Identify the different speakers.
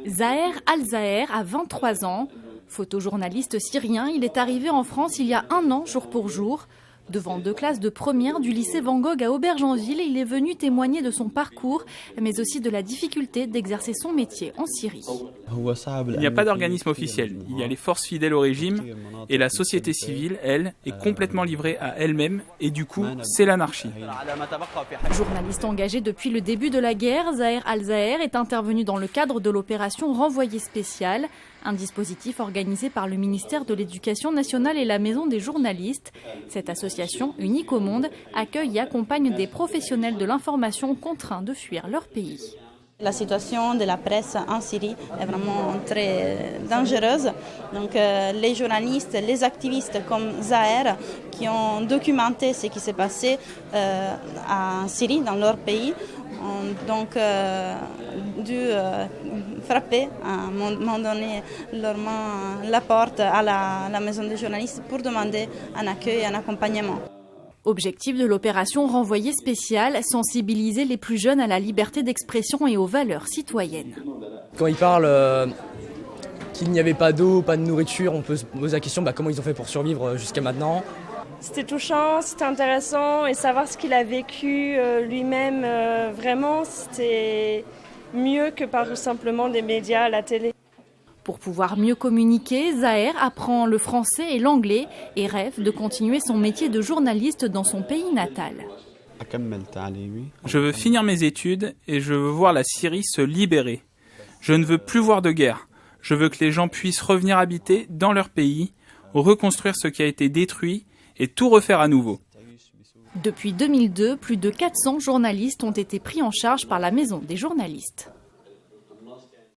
Speaker 1: Zaher Al-Zaher a 23 ans. Photojournaliste syrien, il est arrivé en France il y a 1 an, jour pour jour. Devant 2 classes de première du lycée Van Gogh à Aubergenville, il est venu témoigner de son parcours, mais aussi de la difficulté d'exercer son métier en Syrie.
Speaker 2: Il n'y a pas d'organisme officiel, il y a les forces fidèles au régime et la société civile, elle, est complètement livrée à elle-même et du coup, c'est l'anarchie.
Speaker 1: Journaliste engagé depuis le début de la guerre, Zaher Al-Zaher est intervenu dans le cadre de l'opération Renvoyé spécial, un dispositif organisé par le ministère de l'Éducation nationale et la Maison des journalistes. Cette association, unique au monde, accueille et accompagne des professionnels de l'information contraints de fuir leur pays.
Speaker 3: La situation de la presse en Syrie est vraiment très dangereuse. Donc, les journalistes, les activistes comme Zaher, qui ont documenté ce qui s'est passé en Syrie, dans leur pays, ont donc dû frapper à un moment donné la porte à la maison des journalistes pour demander un accueil et un accompagnement.
Speaker 1: Objectif de l'opération Renvoyé spécial, sensibiliser les plus jeunes à la liberté d'expression et aux valeurs citoyennes.
Speaker 4: Quand ils parlent qu'il n'y avait pas d'eau, pas de nourriture, on peut se poser la question comment ils ont fait pour survivre jusqu'à maintenant.
Speaker 5: C'était touchant, c'était intéressant et savoir ce qu'il a vécu lui-même, vraiment c'était mieux que par simplement des médias à la télé.
Speaker 1: Pour pouvoir mieux communiquer, Zaher apprend le français et l'anglais et rêve de continuer son métier de journaliste dans son pays natal.
Speaker 2: Je veux finir mes études et je veux voir la Syrie se libérer. Je ne veux plus voir de guerre. Je veux que les gens puissent revenir habiter dans leur pays, reconstruire ce qui a été détruit et tout refaire à nouveau.
Speaker 1: Depuis 2002, plus de 400 journalistes ont été pris en charge par la Maison des journalistes.